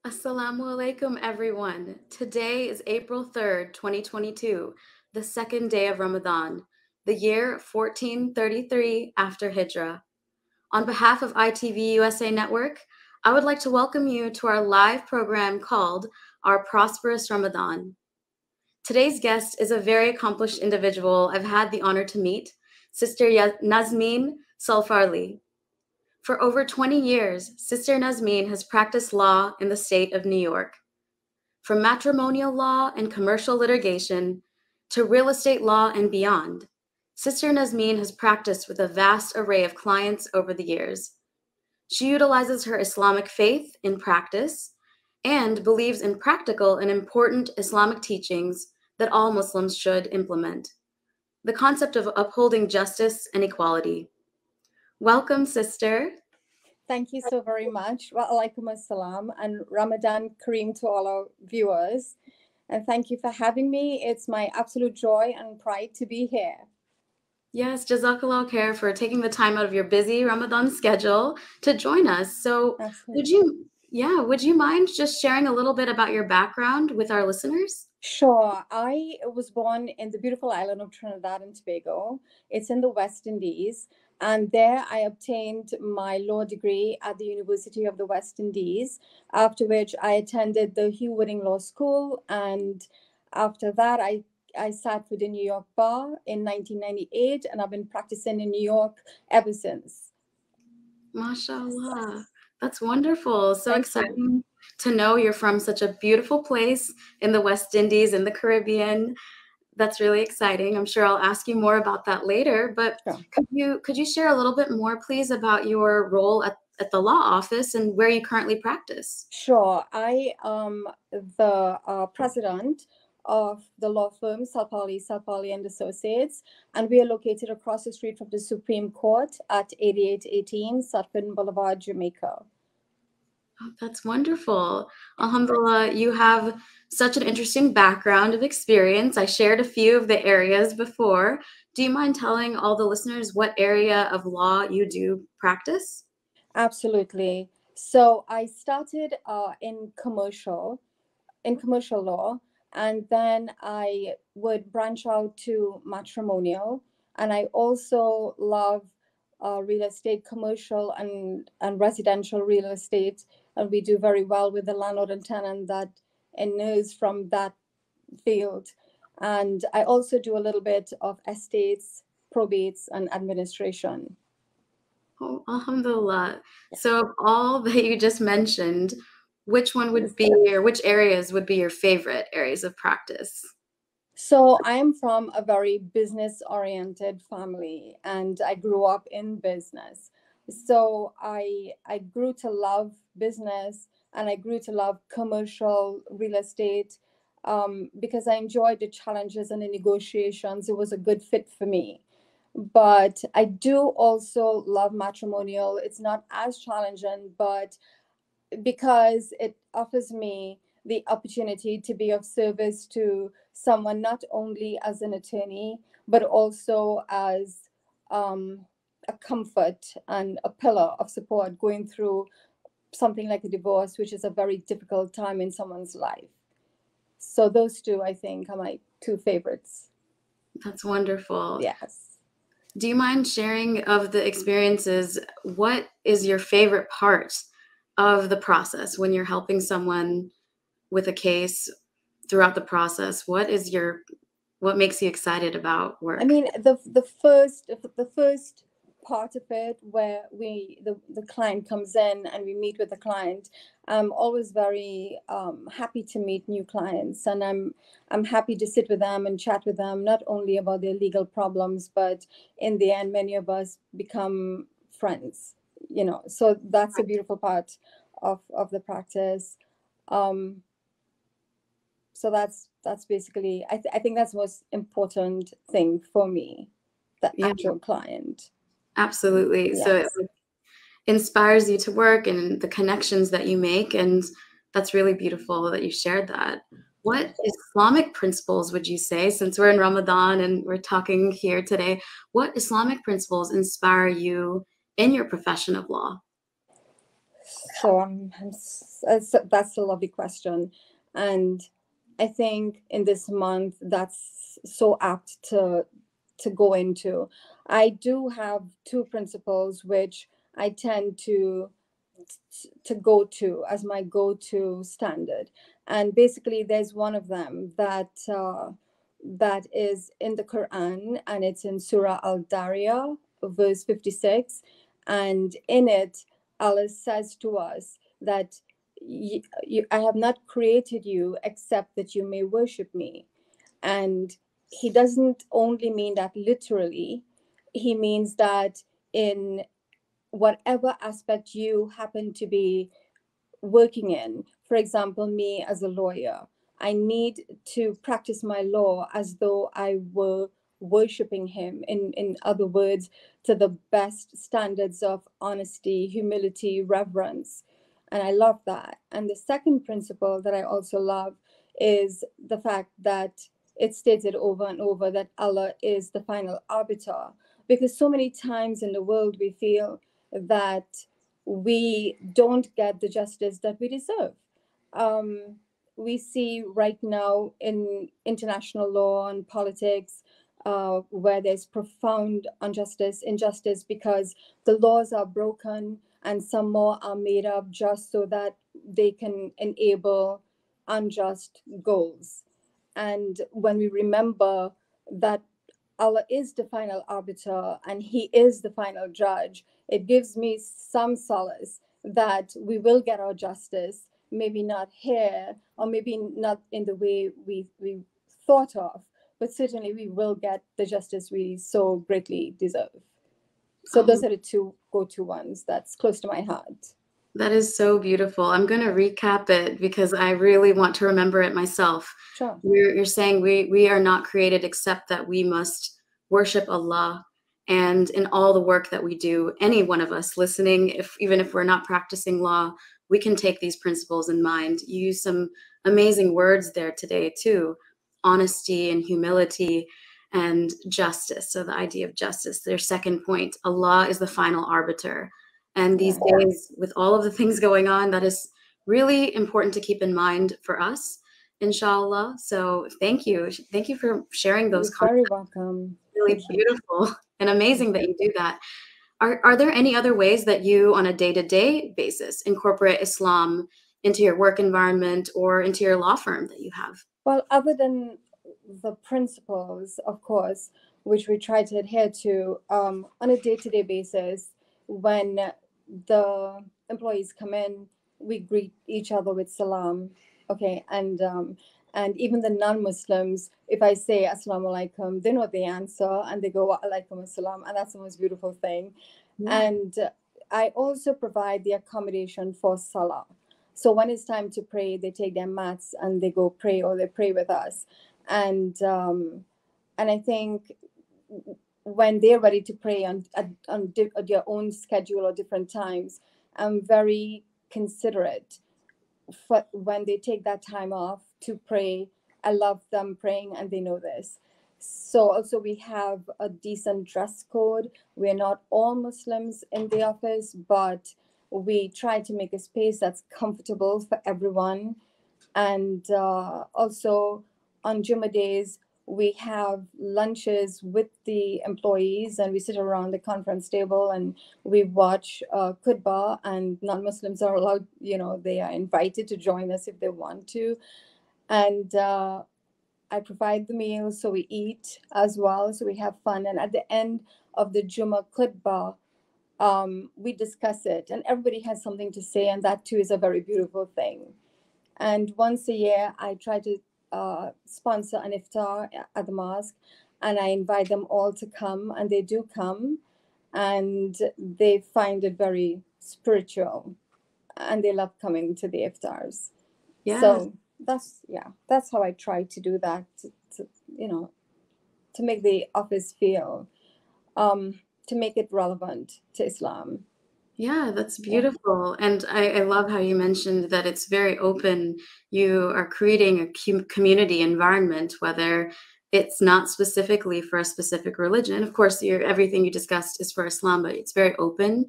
Assalamu alaikum, everyone. Today is April 3rd, 2022, the second day of Ramadan, the year 1433 after Hijrah. On behalf of iTVusa Network, I would like to welcome you to our live program called Our Prosperous Ramadan. Today's guest is a very accomplished individual I've had the honor to meet, Sister Nazmeen Salfarlie. For over 20 years, Sister Nazmeen has practiced law in the state of New York. From matrimonial law and commercial litigation to real estate law and beyond, Sister Nazmeen has practiced with a vast array of clients over the years. She utilizes her Islamic faith in practice and believes in practical and important Islamic teachings that all Muslims should implement. The concept of upholding justice and equality. Welcome, Sister. Thank you so very much. Wa alaikum assalam and Ramadan Kareem to all our viewers. And thank you for having me. It's my absolute joy and pride to be here. Yes, Jazakallah khair for taking the time out of your busy Ramadan schedule to join us. So Absolutely. would you mind just sharing a little bit about your background with our listeners? Sure. I was born in the beautiful island of Trinidad and Tobago. It's in the West Indies. And there I obtained my law degree at the University of the West Indies, after which I attended the Hugh Whitting Law School. And after that, I sat for the New York Bar in 1998, and I've been practicing in New York ever since. MashaAllah. That's wonderful. So Thank exciting you. to know you're from such a beautiful place in the West Indies, in the Caribbean. That's really exciting. I'm sure I'll ask you more about that later, but Sure. could you share a little bit more, please, about your role at the law office and where you currently practice? Sure. I am the president of the law firm Salfarlie and Associates, and we are located across the street from the Supreme Court at 8818 Sutphin Boulevard, Jamaica. Oh, that's wonderful. Alhamdulillah, you have such an interesting background of experience. I shared a few of the areas before. Do you mind telling all the listeners what area of law you do practice? Absolutely. So I started in commercial law, and then I would branch out to matrimonial, and I also love real estate, commercial and residential real estate, and we do very well with the landlord and tenant that inheres from that field. And I also do a little bit of estates, probates, and administration. Oh, alhamdulillah. So of all that you just mentioned, which one would be, or which areas would be your favorite areas of practice? So I am from a very business-oriented family, and I grew up in business. So I grew to love business, and I grew to love commercial real estate because I enjoyed the challenges and the negotiations. It was a good fit for me. But I do also love matrimonial. It's not as challenging, but because it offers me the opportunity to be of service to someone, not only as an attorney, but also as a comfort and a pillar of support going through something like a divorce, which is a very difficult time in someone's life. So those two, I think, are my two favorites. That's wonderful. Yes. Do you mind sharing of the experiences? What is your favorite part of the process when you're helping someone with a case throughout the process? What makes you excited about work? I mean, the first part of it where the client comes in and we meet with the client, I'm always very happy to meet new clients, and I'm happy to sit with them and chat with them, not only about their legal problems, but in the end, many of us become friends. so that's a beautiful part of the practice. So that's basically, I think that's the most important thing for me, the actual client. Absolutely. Yes. So it inspires you to work and the connections that you make. And that's really beautiful that you shared that. What Islamic principles would you say, since we're in Ramadan and we're talking here today, what Islamic principles inspire you in your profession of law? So that's a lovely question. And I think in this month, that's so apt to go into. I do have two principles which I tend to go to as my go-to standard, and basically there's one of them that is in the Quran, and it's in Surah Al-Dariyah, verse 56, and in it Allah says to us that I have not created you except that you may worship me. And he doesn't only mean that literally, he means that in whatever aspect you happen to be working in. For example, me as a lawyer, I need to practice my law as though I were worshiping him, in other words, to the best standards of honesty, humility, reverence. And I love that. And the second principle that I also love is the fact that it's stated over and over that Allah is the final arbiter. Because so many times in the world we feel that we don't get the justice that we deserve. We see right now in international law and politics where there's profound injustice, because the laws are broken and some more are made up just so that they can enable unjust goals. And when we remember that Allah is the final arbiter and he is the final judge, it gives me some solace that we will get our justice, maybe not here, or maybe not in the way we thought of, but certainly we will get the justice we so greatly deserve. So those are the two go-to ones that's close to my heart. That is so beautiful. I'm going to recap it because I really want to remember it myself. Sure. You're saying we are not created except that we must worship Allah. And in all the work that we do, any one of us listening, even if we're not practicing law, we can take these principles in mind. You use some amazing words there today too: honesty and humility and justice. So the idea of justice, their second point, Allah is the final arbiter. And these days, with all of the things going on, that is really important to keep in mind for us, inshallah. So thank you. Thank you for sharing those concepts. You're very welcome. Really beautiful and amazing that you do that. Are there any other ways that you, on a day-to-day basis, incorporate Islam into your work environment or into your law firm that you have? Well, other than the principles, of course, which we try to adhere to on a day-to-day basis, when the employees come in, we greet each other with salam. Okay, and even the non-Muslims, if I say assalamu alaikum, they know the answer and they go wa alaikum assalam, and that's the most beautiful thing. Yeah. And I also provide the accommodation for salah. So when it's time to pray, they take their mats and they go pray, or they pray with us. And I think when they're ready to pray on their own schedule or different times, I'm very considerate for when they take that time off to pray. I love them praying, and they know this. So also we have a decent dress code. We're not all Muslims in the office, but we try to make a space that's comfortable for everyone. And also on Jummah days, we have lunches with the employees, and we sit around the conference table and we watch khutbah, and non-Muslims are allowed, they are invited to join us if they want to. And I provide the meals, so we eat as well, so we have fun. And at the end of the Jummah khutbah, we discuss it, and everybody has something to say, and that too is a very beautiful thing. And once a year, I try to sponsor an iftar at the mosque, and I invite them all to come, and they do come. and they find it very spiritual, and they love coming to the iftars. Yes. So that's how I try to do that, to make the office feel, to make it relevant to Islam. Yeah, that's beautiful. And I love how you mentioned that it's very open. You are creating a community environment, whether it's not specifically for a specific religion. Of course, everything you discussed is for Islam, but it's very open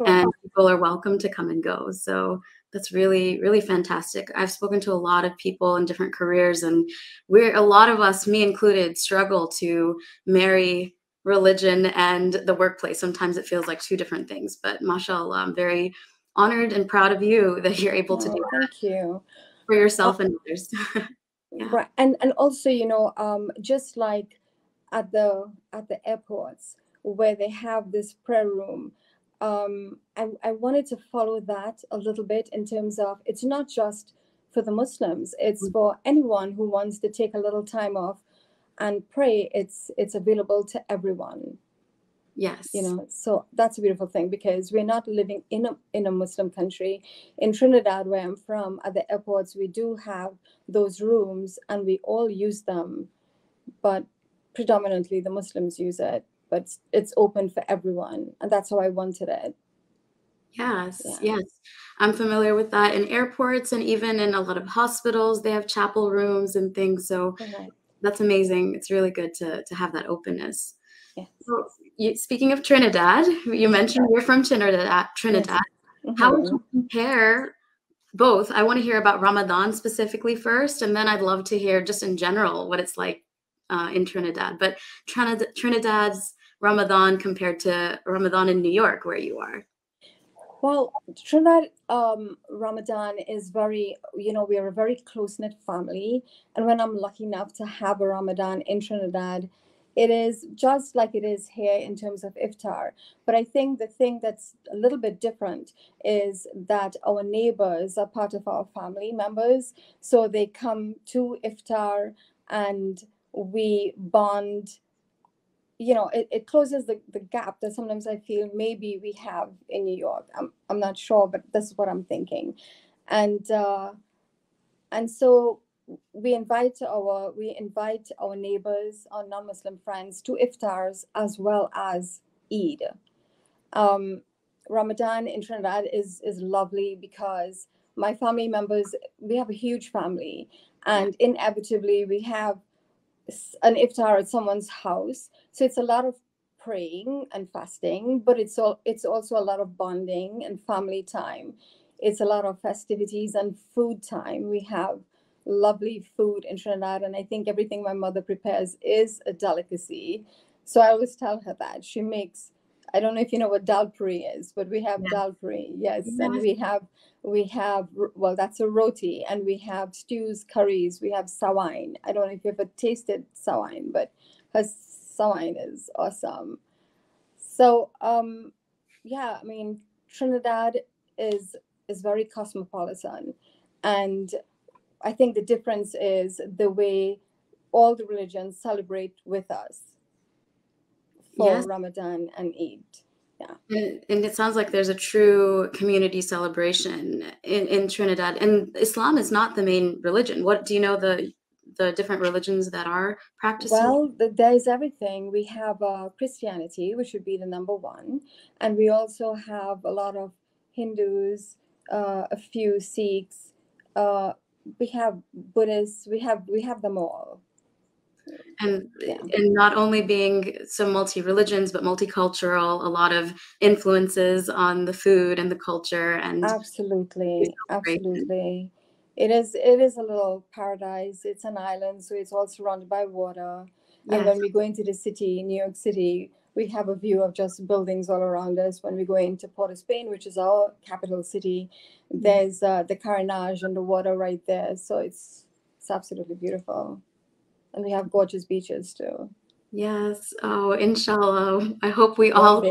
and people are welcome to come and go. So that's really, really fantastic. I've spoken to a lot of people in different careers, and a lot of us, me included, struggle to marry religion and the workplace. Sometimes it feels like two different things, but mashallah, I'm very honored and proud of you that you're able to do that. Thank you. For yourself and others. Yeah. Right. And also, just like at the airports where they have this prayer room, I wanted to follow that a little bit in terms of, it's not just for the Muslims, it's for anyone who wants to take a little time off and pray. It's available to everyone. Yes. So that's a beautiful thing, because we're not living in a Muslim country. In Trinidad, where I'm from, at the airports, we do have those rooms and we all use them, but predominantly the Muslims use it, but it's open for everyone. And that's how I wanted it. Yes, yes. I'm familiar with that in airports, and even in a lot of hospitals, they have chapel rooms and things. So that's amazing. It's really good to have that openness. Yes. Well, speaking of Trinidad, you mentioned you're from Trinidad. Yes. How would you compare both? I want to hear about Ramadan specifically first, and then I'd love to hear just in general what it's like in Trinidad. But Trinidad's Ramadan compared to Ramadan in New York, where you are. Well, Trinidad Ramadan is very, we are a very close-knit family. And when I'm lucky enough to have a Ramadan in Trinidad, it is just like it is here in terms of iftar. But I think the thing that's a little bit different is that our neighbors are part of our family members. So they come to iftar and we bond. It closes the gap that sometimes I feel maybe we have in New York. I'm not sure, but this is what I'm thinking. And so we invite our neighbors, our non-Muslim friends, to iftars as well as Eid. Ramadan in Trinidad is lovely because my family members, we have a huge family, and inevitably we have an iftar at someone's house. So it's a lot of praying and fasting, but it's also a lot of bonding and family time. It's a lot of festivities and food time. We have lovely food in Trinidad, and I think everything my mother prepares is a delicacy. So I always tell her that she makes, I don't know if you know what dal puri is, but we have dal puri, and we have, well, that's a roti, and we have stews, curries, we have sawain. I don't know if you've ever tasted sawain, but her sawain is awesome. So I mean, Trinidad is very cosmopolitan, and I think the difference is the way all the religions celebrate with us for Ramadan and Eid. And it sounds like there's a true community celebration in Trinidad. And Islam is not the main religion. What do you know the different religions that are practiced? Well, there's everything. We have Christianity, which would be the number one, and we also have a lot of Hindus, a few Sikhs. We have Buddhists. We have them all. And not only being some multi-religions, but multicultural, a lot of influences on the food and the culture. And absolutely. It is a little paradise. It's an island, so it's all surrounded by water. And when we go into the city, New York City, we have a view of just buildings all around us. When we go into Port of Spain, which is our capital city, there's the Carnage and the water right there. So it's absolutely beautiful. And we have gorgeous beaches too. Yes. Oh, inshallah. I hope we all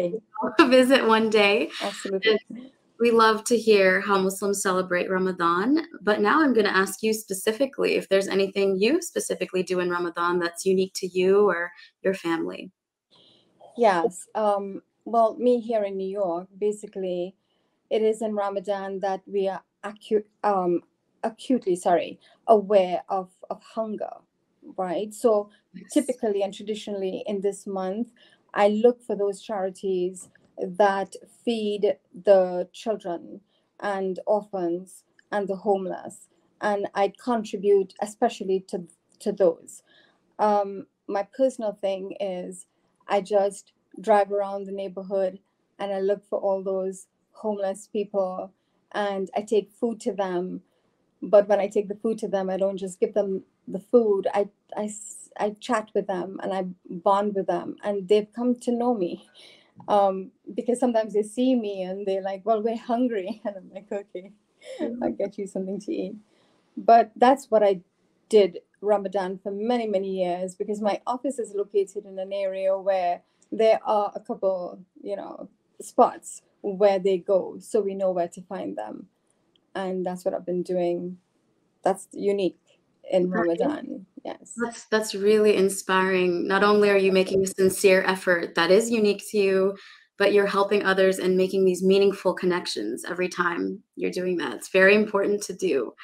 visit one day. Absolutely. And we love to hear how Muslims celebrate Ramadan. But now I'm going to ask you specifically if there's anything you specifically do in Ramadan that's unique to you or your family. Yes. Well, me here in New York, basically, it is in Ramadan that we are acutely, aware of hunger, right? So Yes. typically and traditionally in this month, I look for those charities that feed the children and orphans and the homeless, and I contribute especially to those. My personal thing is I just drive around the neighborhood and I look for all those homeless people and I take food to them. But when I take the food to them, I don't just give them the food. I chat with them and I bond with them, and they've come to know me, because sometimes they see me and they're like, well, we're hungry. And I'm like, okay, I'll get you something to eat. But that's what I did Ramadan for many, many years, because my office is located in an area where there are a couple, spots where they go. So we know where to find them. And that's what I've been doing. That's unique in Ramadan. Yes. That's really inspiring. Not only are you making a sincere effort that is unique to you, but you're helping others and making these meaningful connections every time you're doing that. It's very important to do.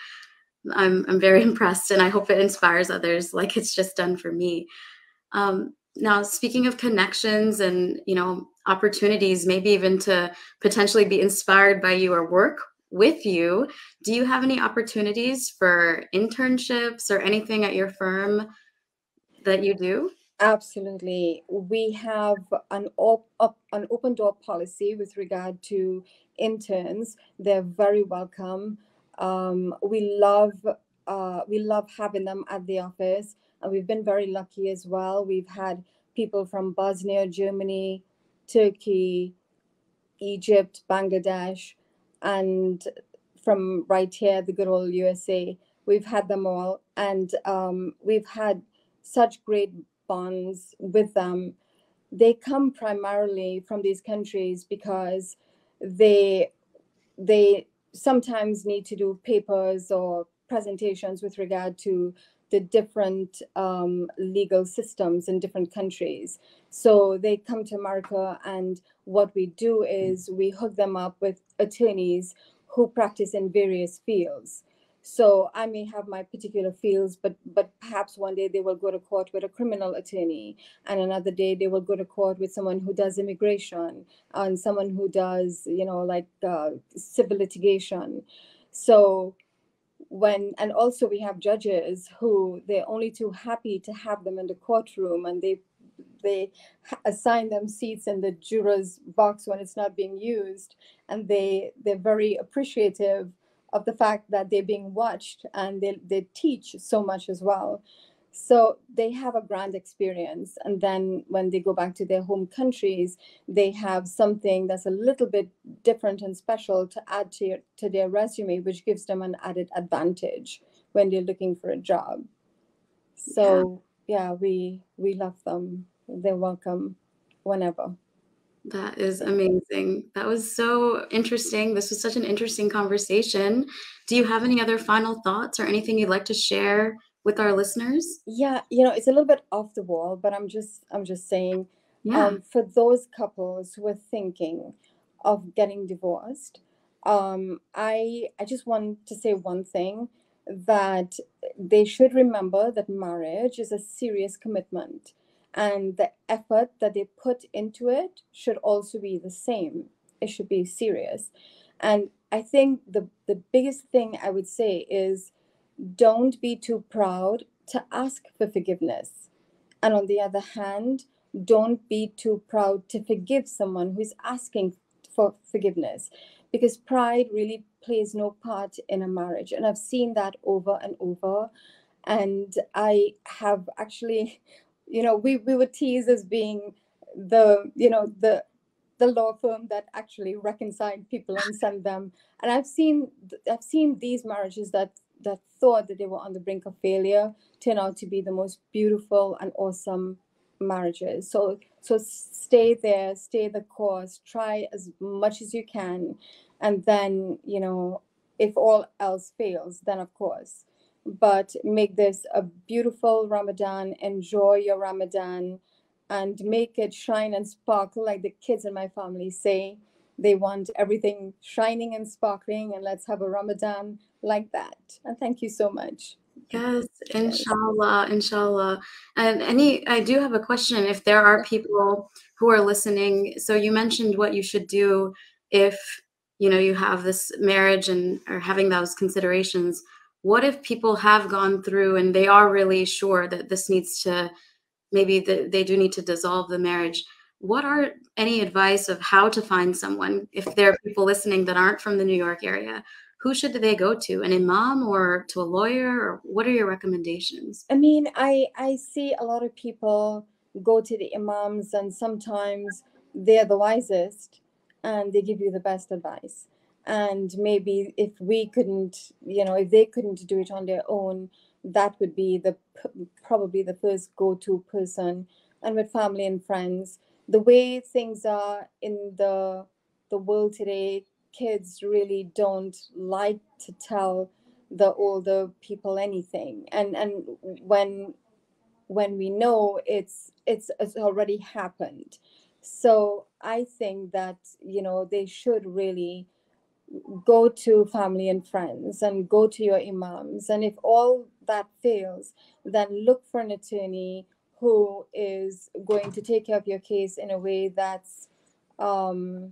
I'm very impressed, and I hope it inspires others like it's just done for me. Now, speaking of connections and opportunities, maybe even to potentially be inspired by you or work with you, do you have any opportunities for internships or anything at your firm that you do? Absolutely. We have an open door policy with regard to interns. They're very welcome. We love having them at the office, and we've been very lucky as well. We've had people from Bosnia, Germany, Turkey, Egypt, Bangladesh, and from right here, the good old USA. We've had them all, and we've had such great bonds with them. They come primarily from these countries because they they sometimes need to do papers or presentations with regard to the different legal systems in different countries. So they come to America, and what we do is we hook them up with attorneys who practice in various fields. So I may have my particular fields, but perhaps one day they will go to court with a criminal attorney, and another day they will go to court with someone who does immigration, and someone who does, like civil litigation. So and also we have judges who they're only too happy to have them in the courtroom, and they assign them seats in the jurors box when it's not being used, and they're very appreciative of the fact that they're being watched, and they teach so much as well. So they have a grand experience, and then when they go back to their home countries, they have something that's a little bit different and special to add to their resume, which gives them an added advantage when they're looking for a job. So yeah, we love them. They're welcome whenever. That is amazing. That was so interesting. This was such an interesting conversation. Do you have any other final thoughts or anything you'd like to share with our listeners? Yeah, it's a little bit off the wall, but I'm just saying, Yeah. for those couples who are thinking of getting divorced, I just want to say one thing, that they should remember that marriage is a serious commitment, and the effort that they put into it should also be the same. It should be serious. And I think the biggest thing I would say is, don't be too proud to ask for forgiveness. And on the other hand, don't be too proud to forgive someone who's asking for forgiveness, because pride really plays no part in a marriage. And I've seen that over and over. And I have actually, we were teased as being the law firm that actually reconciled people and sent them. And I've seen these marriages that thought that they were on the brink of failure turn out to be the most beautiful and awesome marriages. So stay there, stay the course, try as much as you can, and then, if all else fails, then of course. But make this a beautiful Ramadan. Enjoy your Ramadan, and make it shine and sparkle, like the kids in my family say. They want everything shining and sparkling, and let's have a Ramadan like that. And thank you so much. Yes, inshallah, inshallah. And I do have a question. If there are people who are listening, so you mentioned what you should do if, you know, you have this marriage and are having those considerations. What if people have gone through and they are really sure that this needs to, maybe they do need to dissolve the marriage? What are any advice of how to find someone if there are people listening that aren't from the New York area? Who should they go to? An imam or to a lawyer? Or what are your recommendations? I mean, I see a lot of people go to the imams, and sometimes they're the wisest and they give you the best advice. And maybe if we couldn't, you know, if they couldn't do it on their own, that would be probably the first go-to person. And with family and friends, the way things are in the world today, kids really don't like to tell the older people anything, and when we know it's already happened. So I think that, you know, they should really go to family and friends and go to your imams, and if all that fails, then look for an attorney who is going to take care of your case in a way that's not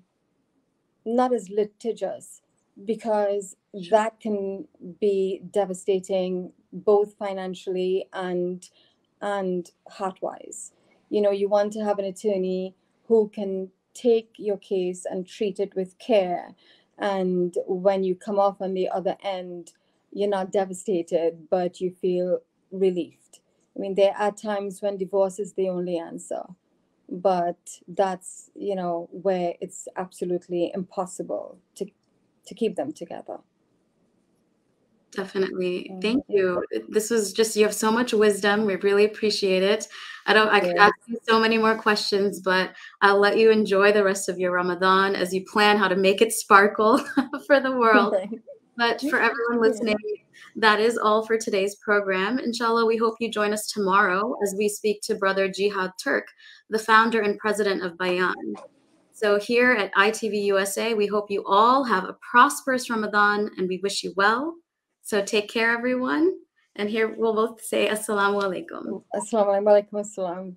as litigious, because that can be devastating both financially and heart-wise. You know, you want to have an attorney who can take your case and treat it with care, and when you come off on the other end, you're not devastated, but you feel relieved. I mean, there are times when divorce is the only answer, but that's, you know, where it's absolutely impossible to keep them together. Definitely. Thank you. This was just, you have so much wisdom. We really appreciate it. I could ask you so many more questions, but I'll let you enjoy the rest of your Ramadan as you plan how to make it sparkle for the world. But for everyone listening, that is all for today's program. Inshallah, we hope you join us tomorrow as we speak to Brother Jihad Turk, the founder and president of Bayan. So here at iTVusa, we hope you all have a prosperous Ramadan, and we wish you well. So take care, everyone. And here we'll both say Assalamu alaikum. Assalamu alaikum.